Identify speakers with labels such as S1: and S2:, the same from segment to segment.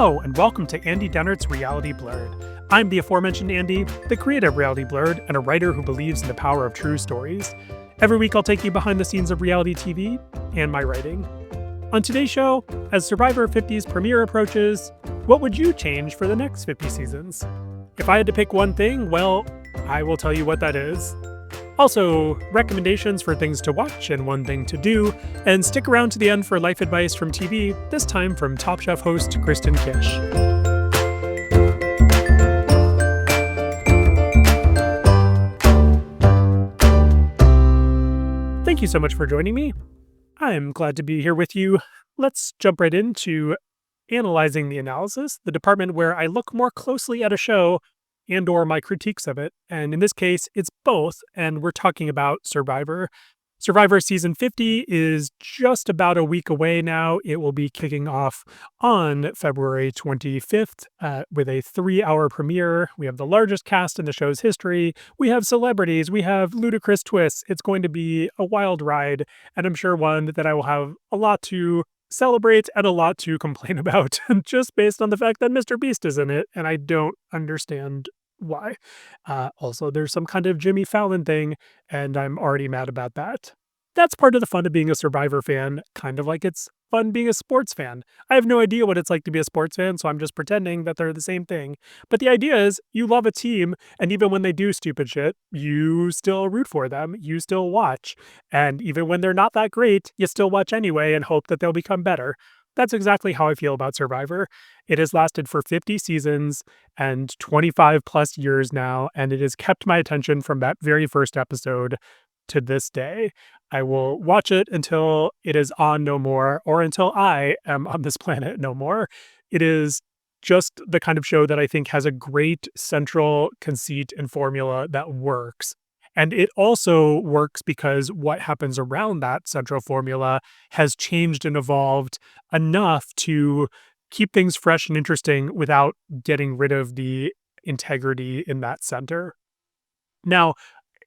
S1: Hello, and welcome to Andy Dennert's Reality Blurred. I'm the aforementioned Andy, the creator of Reality Blurred, and a writer who believes in the power of true stories. Every week I'll take you behind the scenes of reality TV and my writing. On today's show, as Survivor 50's premiere approaches, what would you change for the next 50 seasons? If I had to pick one thing, well, I will tell you what that is. Also, recommendations for things to watch and one thing to do, and stick around to the end for life advice from TV, this time from Top Chef host Kristen Kish. Thank you so much for joining me. I'm glad to be here with you. Let's jump right into analyzing the analysis, the department where I look more closely at a show and or my critiques of it. And in this case, it's both, and we're talking about Survivor. Survivor Season 50 is just about a week away now. It will be kicking off on February 25th with a 3-hour premiere. We have the largest cast in the show's history. We have celebrities. We have ludicrous twists. It's going to be a wild ride, and I'm sure one that I will have a lot to celebrate and a lot to complain about, just based on the fact that Mr. Beast is in it, and I don't understand why. Also, there's some kind of Jimmy Fallon thing, and I'm already mad about that. That's part of the fun of being a Survivor fan, kind of like it's fun being a sports fan. I have no idea what it's like to be a sports fan, so I'm just pretending that they're the same thing. But the idea is, you love a team, and even when they do stupid shit, you still root for them, you still watch. And even when they're not that great, you still watch anyway and hope that they'll become better. That's exactly how I feel about Survivor. It has lasted for 50 seasons and 25 plus years now, and it has kept my attention from that very first episode to this day. I will watch it until it is on no more, or until I am on this planet no more. It is just the kind of show that I think has a great central conceit and formula that works. And it also works because what happens around that central formula has changed and evolved enough to keep things fresh and interesting without getting rid of the integrity in that center. Now,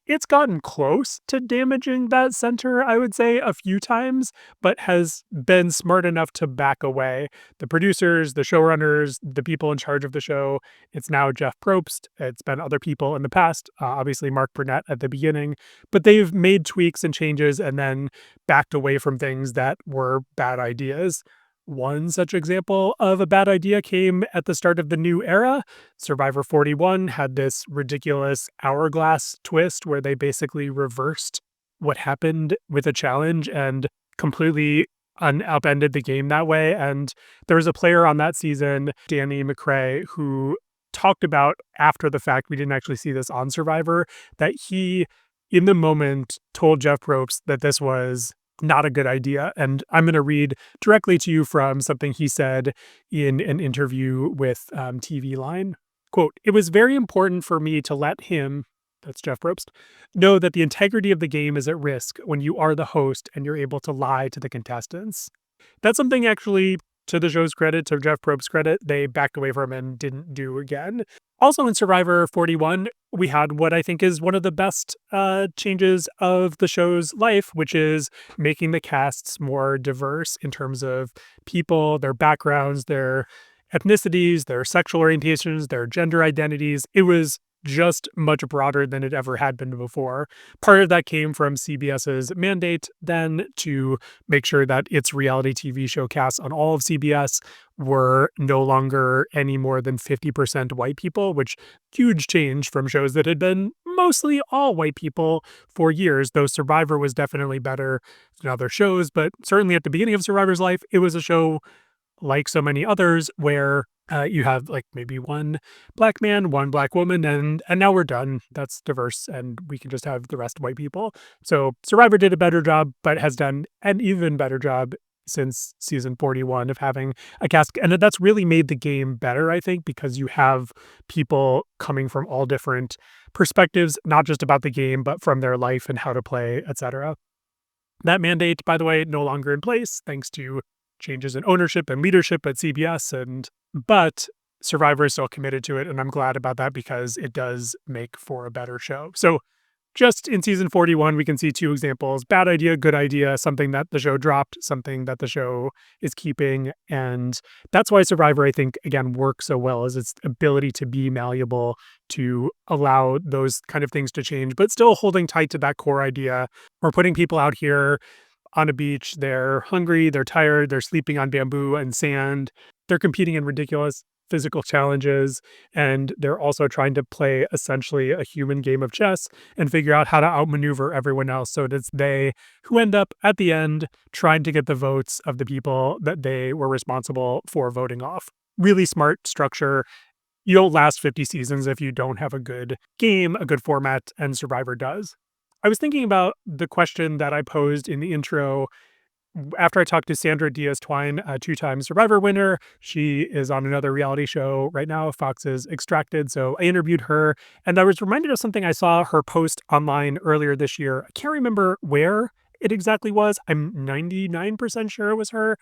S1: it's gotten close to damaging that center, I would say, a few times, but has been smart enough to back away. The producers, the showrunners, the people in charge of the show, it's now Jeff Probst. It's been other people in the past, obviously Mark Burnett at the beginning, but they've made tweaks and changes and then backed away from things that were bad ideas. One such example of a bad idea came at the start of the new era. Survivor 41 had this ridiculous hourglass twist where they basically reversed what happened with a challenge and completely upended the game that way. And there was a player on that season, Danny McRae, who talked about after the fact, we didn't actually see this on Survivor, that he, in the moment, told Jeff Probst that this was not a good idea. And I'm going to read directly to you from something he said in an interview with TV Line. Quote, "It was very important for me to let him," that's Jeff Probst, "know that the integrity of the game is at risk when you are the host and you're able to lie to the contestants." That's something actually, to the show's credit, to Jeff Probst's credit, they backed away from and didn't do again. Also in Survivor 41, we had what I think is one of the best changes of the show's life, which is making the casts more diverse in terms of people, their backgrounds, their ethnicities, their sexual orientations, their gender identities. It was just much broader than it ever had been before. Part of that came from CBS's mandate then to make sure that its reality TV show casts on all of CBS were no longer any more than 50% white people, which huge change from shows that had been mostly all white people for years, though Survivor was definitely better than other shows. But certainly at the beginning of Survivor's life, it was a show like so many others where you have like maybe one black man, one black woman, and now we're done. That's diverse, and we can just have the rest white people. So Survivor did a better job, but has done an even better job since season 41 of having a cast. And that's really made the game better, I think, because you have people coming from all different perspectives, not just about the game, but from their life and how to play, etc. That mandate, by the way, no longer in place, thanks to changes in ownership and leadership at CBS, but Survivor is still committed to it, and I'm glad about that because it does make for a better show. So Just in season 41, we can see two examples: bad idea, good idea, something that the show dropped, something that the show is keeping. And that's why Survivor, I think, again, works so well, is its ability to be malleable, to allow those kind of things to change, but still holding tight to that core idea. We're putting people out here on a beach. They're hungry, they're tired, they're sleeping on bamboo and sand. They're competing in ridiculous physical challenges, and they're also trying to play essentially a human game of chess and figure out how to outmaneuver everyone else. So it's they who end up at the end trying to get the votes of the people that they were responsible for voting off. Really smart structure. You don't last 50 seasons if you don't have a good game, a good format, and Survivor does. I was thinking about the question that I posed in the intro after I talked to Sandra Diaz-Twine, a two-time Survivor winner. She is on another reality show right now, Fox's Extracted, so I interviewed her, and I was reminded of something I saw her post online earlier this year. I can't remember where it exactly was. I'm 99% sure it was her.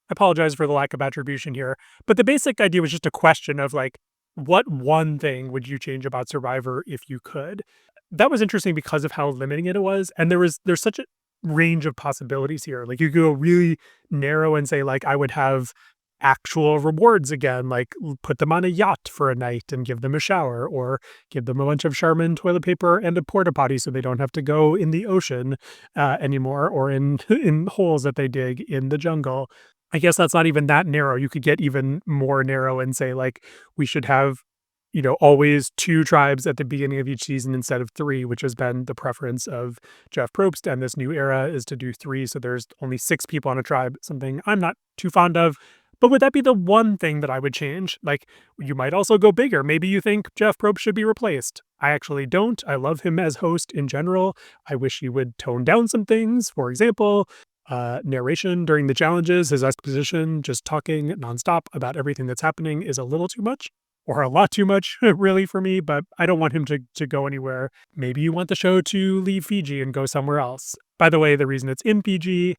S1: I apologize for the lack of attribution here, but the basic idea was just a question of, like, what one thing would you change about Survivor if you could? That was interesting because of how limiting it was, and there's such a range of possibilities here. Like, you could go really narrow and say, like, I would have actual rewards again, like put them on a yacht for a night and give them a shower, or give them a bunch of Charmin toilet paper and a porta potty so they don't have to go in the ocean anymore, or in in holes that they dig in the jungle. I guess that's not even that narrow. You could get even more narrow and say, like, we should have, always two tribes at the beginning of each season instead of three, which has been the preference of Jeff Probst. And this new era is to do three. So there's only six people on a tribe, something I'm not too fond of. But would that be the one thing that I would change? Like, you might also go bigger. Maybe you think Jeff Probst should be replaced. I actually don't. I love him as host in general. I wish he would tone down some things. For example, narration during the challenges, his exposition, just talking nonstop about everything that's happening is a little too much, or a lot too much, really, for me, but I don't want him to go anywhere. Maybe you want the show to leave Fiji and go somewhere else. By the way, the reason it's in Fiji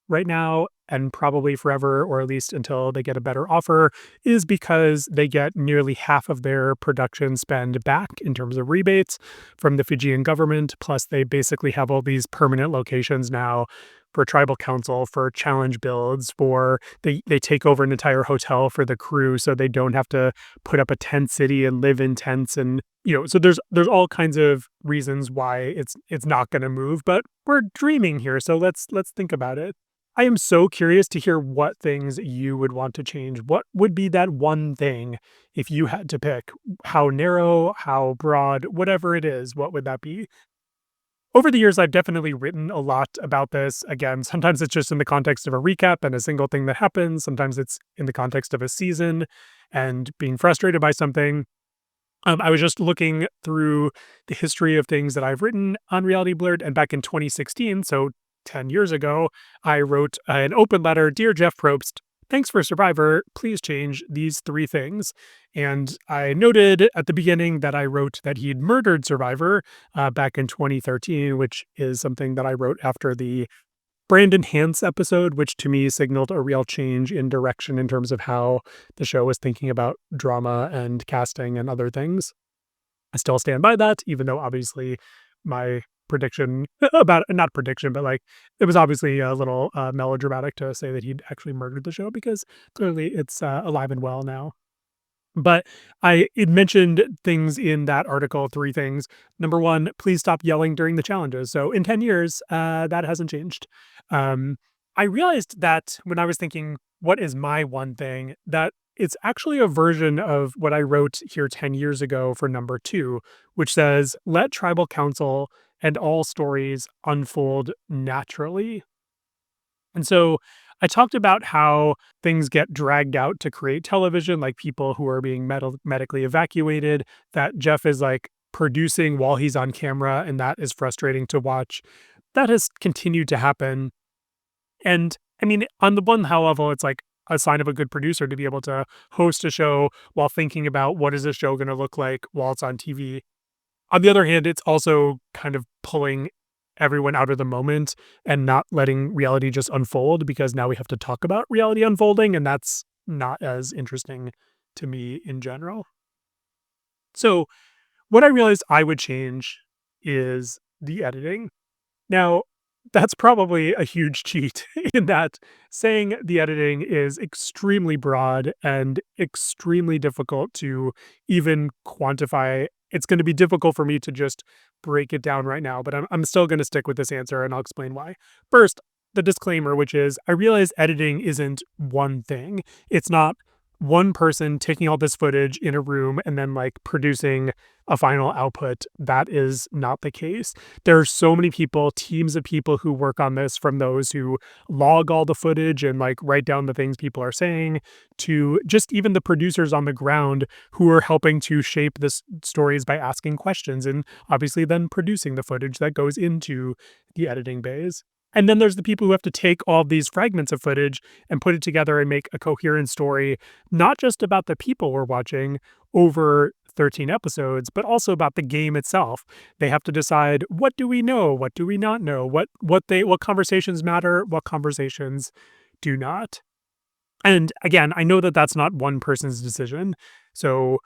S1: right now, and probably forever, or at least until they get a better offer, is because they get nearly half of their production spend back in terms of rebates from the Fijian government. Plus, they basically have all these permanent locations now for tribal council, for challenge builds, for they take over an entire hotel for the crew so they don't have to put up a tent city and live in tents. And so there's all kinds of reasons why it's not going to move, but we're dreaming here, so let's think about it. I am so curious to hear what things you would want to change. What would be that one thing if you had to pick? How narrow, how broad, whatever it is, what would that be? Over the years, I've definitely written a lot about this. Again, sometimes it's just in the context of a recap and a single thing that happens. Sometimes it's in the context of a season and being frustrated by something. I was just looking through the history of things that I've written on Reality Blurred, and back in 2016, so 10 years ago, I wrote an open letter: Dear Jeff Probst, thanks for Survivor. Please change these three things. And I noted at the beginning that I wrote that he'd murdered Survivor back in 2013, which is something that I wrote after the Brandon Hance episode, which to me signaled a real change in direction in terms of how the show was thinking about drama and casting and other things. I still stand by that, even though obviously my prediction about, not prediction, but like, it was obviously a little melodramatic to say that he'd actually murdered the show, because clearly it's alive and well now. But it mentioned things in that article, three things. Number one, please stop yelling during the challenges. So in 10 years, that hasn't changed. Um, I realized that when I was thinking, what is my one thing, that it's actually a version of what I wrote here 10 years ago for number two, which says, let tribal council and all stories unfold naturally. And so I talked about how things get dragged out to create television, like people who are being medically evacuated, that Jeff is like producing while he's on camera, and that is frustrating to watch. That has continued to happen. And I mean, on the one how level, it's like a sign of a good producer to be able to host a show while thinking about what is this show going to look like while it's on TV. On the other hand, it's also kind of pulling everyone out of the moment and not letting reality just unfold, because now we have to talk about reality unfolding, and that's not as interesting to me in general. So what I realized I would change is the editing. Now, that's probably a huge cheat in that saying the editing is extremely broad and extremely difficult to even quantify. It's going to be difficult for me to just break it down right now, but I'm still going to stick with this answer and I'll explain why. First, the disclaimer, which is I realize editing isn't one thing. It's not one person taking all this footage in a room and then like producing a final output. That is not the case. There are so many people, teams of people who work on this, from those who log all the footage and like write down the things people are saying, to just even the producers on the ground who are helping to shape the stories by asking questions and obviously then producing the footage that goes into the editing bays. And then there's the people who have to take all of these fragments of footage and put it together and make a coherent story, not just about the people we're watching over 13 episodes, but also about the game itself. They have to decide, what do we know? What do we not know? What conversations matter? What conversations do not? And again, I know that that's not one person's decision. So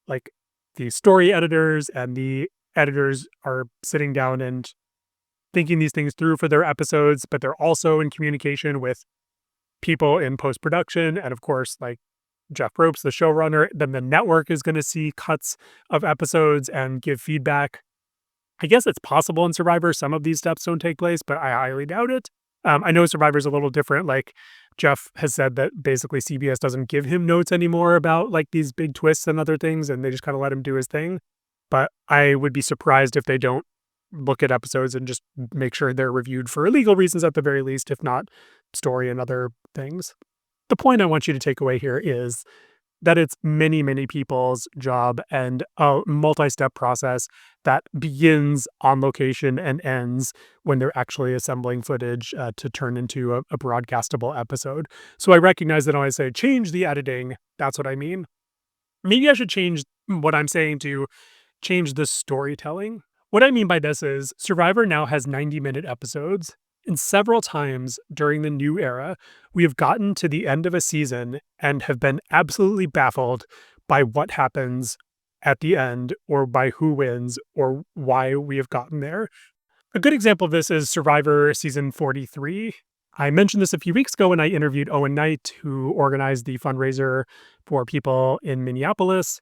S1: like the story editors and the editors are sitting down and thinking these things through for their episodes, but they're also in communication with people in post-production. And of course, like Jeff Probst, the showrunner, then the network is going to see cuts of episodes and give feedback. I guess it's possible in Survivor some of these steps don't take place, but I highly doubt it. I know Survivor's a little different. Like Jeff has said that basically CBS doesn't give him notes anymore about like these big twists and other things, and they just kind of let him do his thing. But I would be surprised if they don't look at episodes and just make sure they're reviewed for legal reasons at the very least, if not story and other things. The point I want you to take away here is that it's many, many people's job and a multi-step process that begins on location and ends when they're actually assembling footage to turn into a broadcastable episode. So I recognize that when I say change the editing, that's what I mean. Maybe I should change what I'm saying to change the storytelling. What I mean by this is Survivor now has 90-minute episodes, and several times during the new era, we have gotten to the end of a season and have been absolutely baffled by what happens at the end, or by who wins, or why we have gotten there. A good example of this is Survivor season 43. I mentioned this a few weeks ago when I interviewed Owen Knight, who organized the fundraiser for people in Minneapolis.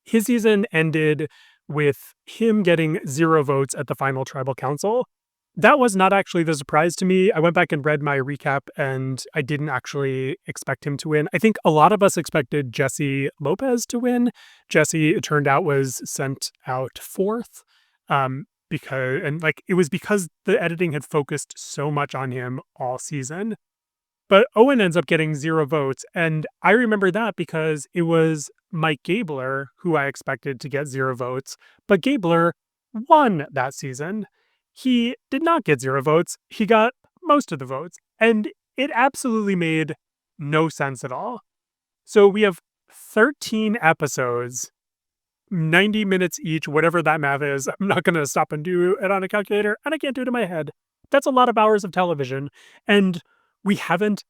S1: His season ended with him getting 0 votes at the final tribal council. That was not actually the surprise to me. I went back and read my recap, and I didn't actually expect him to win. I think a lot of us expected Jesse Lopez to win. Jesse, it turned out, was sent out 4th, it was because the editing had focused so much on him all season. But Owen ends up getting 0 votes, and I remember that because it was Mike Gabler who I expected to get 0 votes, but Gabler won that season. He did not get 0 votes, he got most of the votes, and it absolutely made no sense at all. So we have 13 episodes, 90 minutes each, whatever that math is. I'm not going to stop and do it on a calculator, and I can't do it in my head. That's a lot of hours of television, and we haven't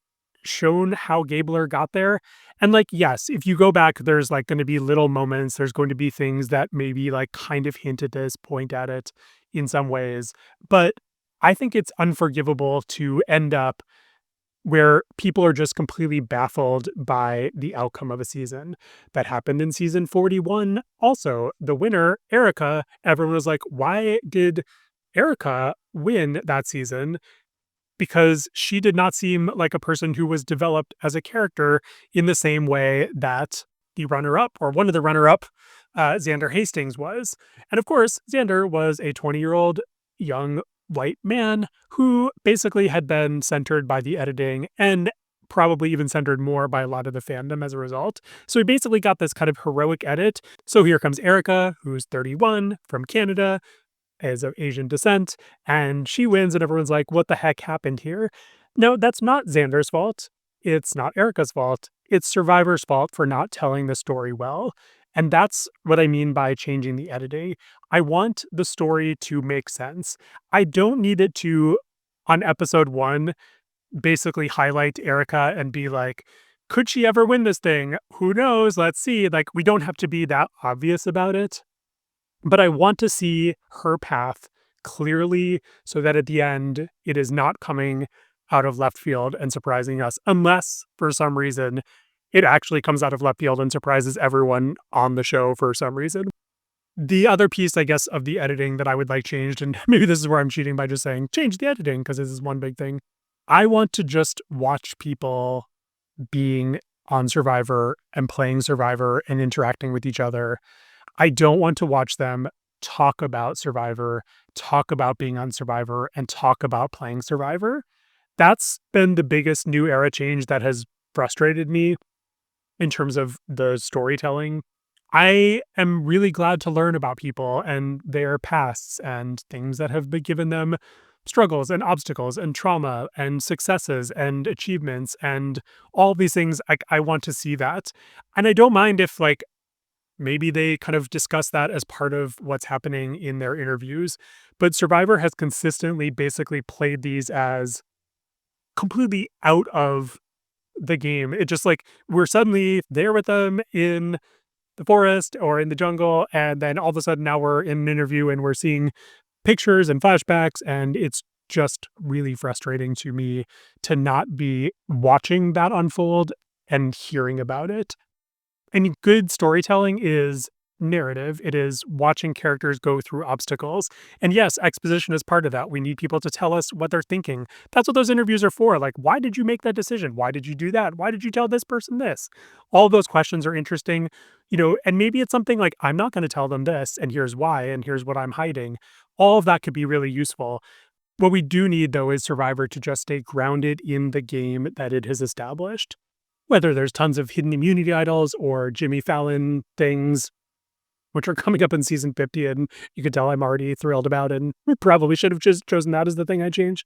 S1: shown how Gabler got there. And like, yes, if you go back, there's like going to be little moments. There's going to be things that maybe like kind of hint at this, point at it in some ways. But I think it's unforgivable to end up where people are just completely baffled by the outcome of a season. That happened in season 41. Also, the winner, Erica, everyone was like, why did Erica win that season? Because she did not seem like a person who was developed as a character in the same way that the runner-up, or one of the runner-up, Xander Hastings was. And of course, Xander was a 20-year-old young white man who basically had been centered by the editing and probably even centered more by a lot of the fandom as a result. So he basically got this kind of heroic edit. So here comes Erica, who's 31, from Canada, is of Asian descent, and she wins, and everyone's like, what the heck happened here? No, that's not Xander's fault. It's not Erica's fault. It's Survivor's fault for not telling the story well. And that's what I mean by changing the editing. I want the story to make sense. I don't need it to, on episode 1, basically highlight Erica and be like, could she ever win this thing? Who knows? Let's see. Like, we don't have to be that obvious about it. but I want to see her path clearly so that at the end, it is not coming out of left field and surprising us, unless for some reason it actually comes out of left field and surprises everyone on the show for some reason. The other piece, I guess, of the editing that I would like changed, and maybe this is where I'm cheating by just saying change the editing because this is one big thing. I want to just watch people being on Survivor and playing Survivor and interacting with each other. I don't want to watch them talk about Survivor, talk about being on Survivor, and talk about playing Survivor. That's been the biggest new era change that has frustrated me in terms of the storytelling. I am really glad to learn about people and their pasts and things that have been given them struggles and obstacles and trauma and successes and achievements and all these things. I want to see that. And I don't mind if, like, maybe they kind of discuss that as part of what's happening in their interviews. But Survivor has consistently basically played these as completely out of the game. It just like we're suddenly there with them in the forest or in the jungle, and then all of a sudden now we're in an interview and we're seeing pictures and flashbacks, and it's just really frustrating to me to not be watching that unfold and hearing about it. And good storytelling is narrative. It is watching characters go through obstacles. And yes, exposition is part of that. We need people to tell us what they're thinking. That's what those interviews are for. Like, why did you make that decision? Why did you do that? Why did you tell this person this? All those questions are interesting, and maybe it's something like, I'm not going to tell them this, and here's why, and here's what I'm hiding. All of that could be really useful. What we do need, though, is Survivor to just stay grounded in the game that it has established. Whether there's tons of hidden immunity idols or Jimmy Fallon things, which are coming up in season 50, and you could tell I'm already thrilled about, and we probably should have just chosen that as the thing I change.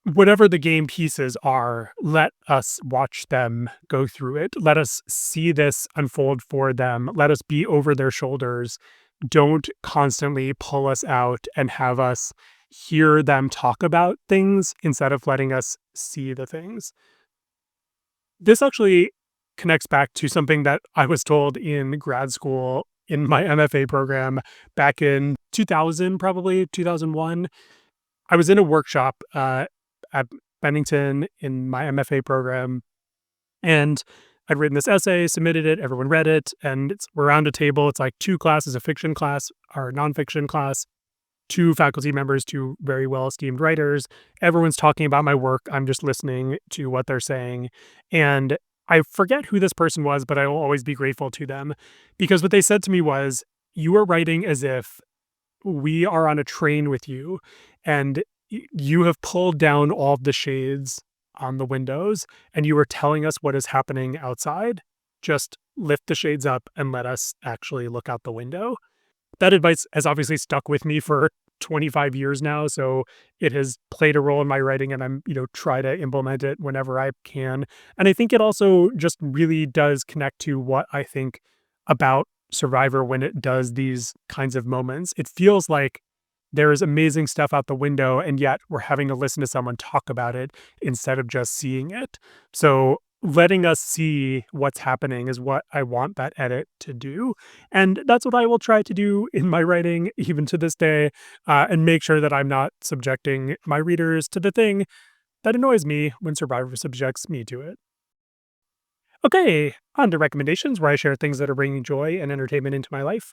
S1: Whatever the game pieces are, let us watch them go through it. Let us see this unfold for them. Let us be over their shoulders. Don't constantly pull us out and have us hear them talk about things instead of letting us see the things. This actually connects back to something that I was told in grad school in my MFA program back in 2000, probably 2001. I was in a workshop at Bennington in my MFA program, and I'd written this essay, submitted it, everyone read it, and we're around a table. It's like two classes, a fiction class or a nonfiction class, two faculty members, two very well-esteemed writers. Everyone's talking about my work. I'm just listening to what they're saying. And I forget who this person was, but I will always be grateful to them because what they said to me was, you are writing as if we are on a train with you and you have pulled down all of the shades on the windows and you are telling us what is happening outside. Just lift the shades up and let us actually look out the window. That advice has obviously stuck with me for 25 years now, so it has played a role in my writing, and I'm, try to implement it whenever I can. And I think it also just really does connect to what I think about Survivor when it does these kinds of moments. It feels like there is amazing stuff out the window, and yet we're having to listen to someone talk about it instead of just seeing it. So letting us see what's happening is what I want that edit to do. And that's what I will try to do in my writing, even to this day, and make sure that I'm not subjecting my readers to the thing that annoys me when Survivor subjects me to it. Okay, on to recommendations where I share things that are bringing joy and entertainment into my life.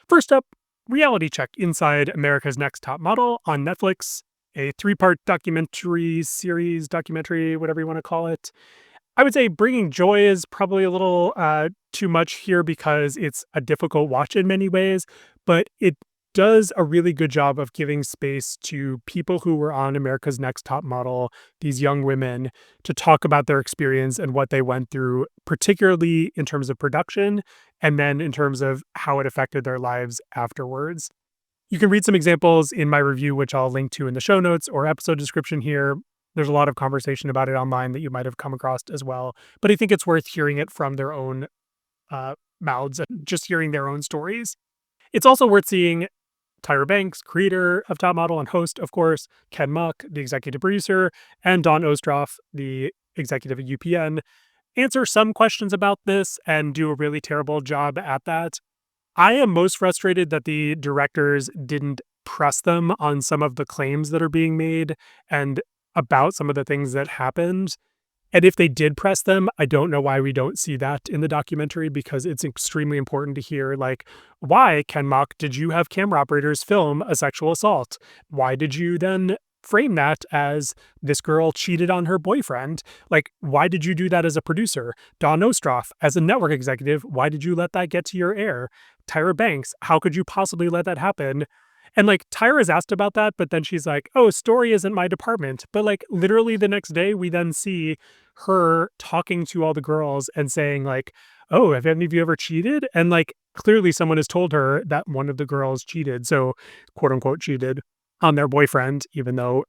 S1: First up, Reality Check Inside America's Next Top Model on Netflix, a three-part documentary series, whatever you want to call it. I would say bringing joy is probably a little too much here because it's a difficult watch in many ways, but it does a really good job of giving space to people who were on America's Next Top Model, these young women, to talk about their experience and what they went through, particularly in terms of production and then in terms of how it affected their lives afterwards. You can read some examples in my review, which I'll link to in the show notes or episode description here. There's a lot of conversation about it online that you might have come across as well. But I think it's worth hearing it from their own mouths and just hearing their own stories. It's also worth seeing Tyra Banks, creator of Top Model and host, of course, Ken Muck, the executive producer, and Dawn Ostroff, the executive at UPN, answer some questions about this and do a really terrible job at that. I am most frustrated that the directors didn't press them on some of the claims that are being made and about some of the things that happened. And if they did press them, I don't know why we don't see that in the documentary, because it's extremely important to hear, like, why, Ken Mock, did you have camera operators film a sexual assault? Why did you then frame that as this girl cheated on her boyfriend? Like, why did you do that as a producer? Don Ostroff, as a network executive, why did you let that get to your air? Tyra Banks, how could you possibly let that happen? And like Tyra's asked about that, but then she's like, oh, story isn't my department. But like literally the next day, we then see her talking to all the girls and saying, like, oh, have any of you ever cheated? And like clearly someone has told her that one of the girls cheated. So, quote unquote, cheated on their boyfriend, even though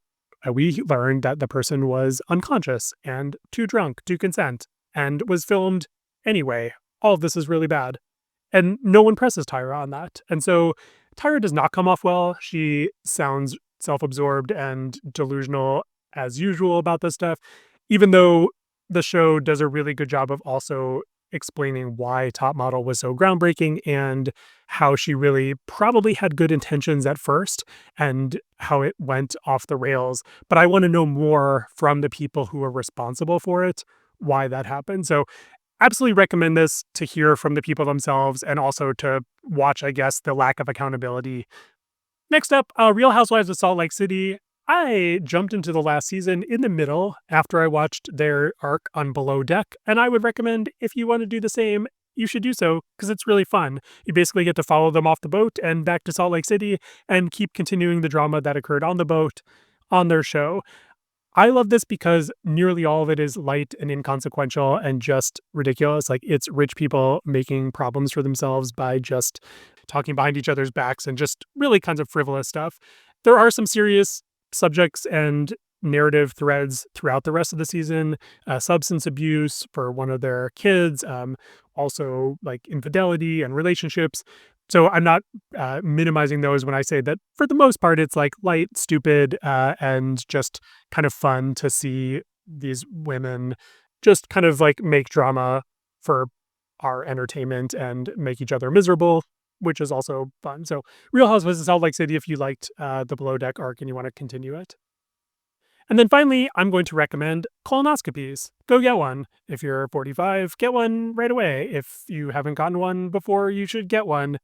S1: we learned that the person was unconscious and too drunk to consent and was filmed anyway. All of this is really bad. And no one presses Tyra on that. And so Tyra does not come off well. She sounds self-absorbed and delusional as usual about this stuff, even though the show does a really good job of also explaining why Top Model was so groundbreaking and how she really probably had good intentions at first and how it went off the rails. But I want to know more from the people who are responsible for it, why that happened. So absolutely recommend this to hear from the people themselves and also to watch, I guess, the lack of accountability. Next up, Real Housewives of Salt Lake City. I jumped into the last season in the middle after I watched their arc on Below Deck, and I would recommend if you want to do the same, you should do so because it's really fun. You basically get to follow them off the boat and back to Salt Lake City and keep continuing the drama that occurred on the boat on their show. I love this because nearly all of it is light and inconsequential and just ridiculous. Like, it's rich people making problems for themselves by just talking behind each other's backs and just really kinds of frivolous stuff. There are some serious subjects and narrative threads throughout the rest of the season. Substance abuse for one of their kids, also like infidelity and relationships. So I'm not minimizing those when I say that for the most part, it's like light, stupid, and just kind of fun to see these women just kind of like make drama for our entertainment and make each other miserable, which is also fun. So Real Housewives of Salt Lake City, if you liked the Below Deck arc and you want to continue it. And then finally, I'm going to recommend colonoscopies. Go get one. If you're 45, get one right away. If you haven't gotten one before, you should get one.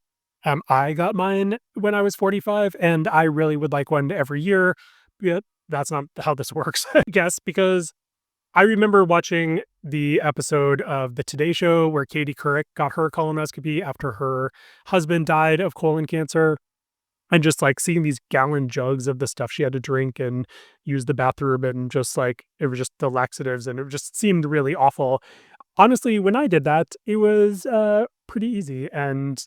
S1: I got mine when I was 45, and I really would like one every year. Yet that's not how this works, I guess, because I remember watching the episode of The Today Show where Katie Couric got her colonoscopy after her husband died of colon cancer. And just like seeing these gallon jugs of the stuff she had to drink and use the bathroom, and just like, it was just the laxatives, and it just seemed really awful. Honestly, when I did that, it was pretty easy, and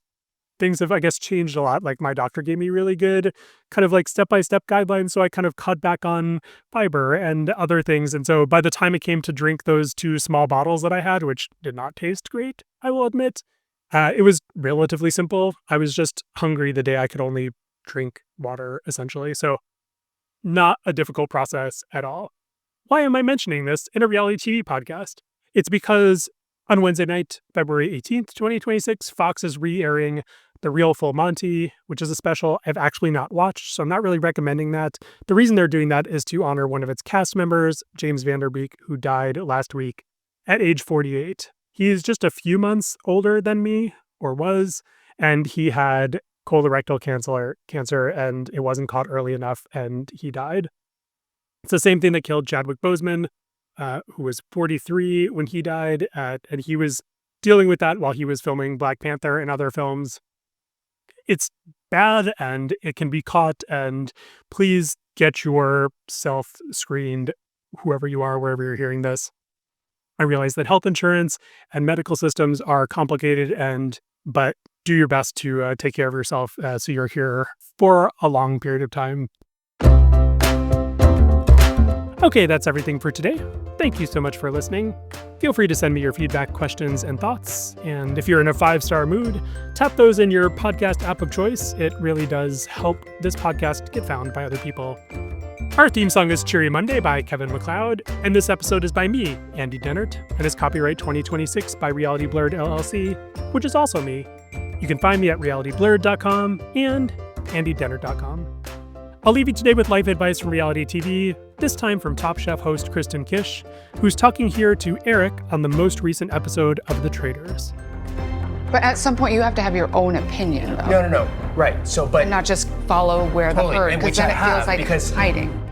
S1: things have, I guess, changed a lot. Like, my doctor gave me really good kind of like step-by-step guidelines. So I kind of cut back on fiber and other things. And so by the time it came to drink those 2 small bottles that I had, which did not taste great, I will admit, it was relatively simple. I was just hungry the day I could only drink water, essentially. So not a difficult process at all. Why am I mentioning this in a reality TV podcast? It's because on Wednesday night, February 18th, 2026, Fox is re-airing The Real Full Monty, which is a special I've actually not watched, so I'm not really recommending that. The reason they're doing that is to honor one of its cast members, James Van Der Beek, who died last week at age 48. He's just a few months older than me, or was, and he had colorectal cancer, and it wasn't caught early enough, and he died. It's the same thing that killed Chadwick Boseman, who was 43 when he died, and he was dealing with that while he was filming Black Panther and other films. It's bad, and it can be caught, and please get yourself screened, whoever you are, wherever you're hearing this. I realize that health insurance and medical systems are complicated, but do your best to take care of yourself so you're here for a long period of time. Okay, that's everything for today. Thank you so much for listening. Feel free to send me your feedback, questions, and thoughts. And if you're in a 5-star mood, tap those in your podcast app of choice. It really does help this podcast get found by other people. Our theme song is Cheery Monday by Kevin MacLeod, and this episode is by me, Andy Dennert, and is copyright 2026 by Reality Blurred LLC, which is also me. You can find me at realityblurred.com and andydenner.com. I'll leave you today with life advice from reality TV, this time from Top Chef host Kristen Kish, who's talking here to Eric on the most recent episode of The Traitors.
S2: But at some point, you have to have your own opinion, though.
S3: No. Right. So, but
S2: and not just follow where
S3: totally,
S2: the herd, because then it feels like
S3: because
S2: hiding.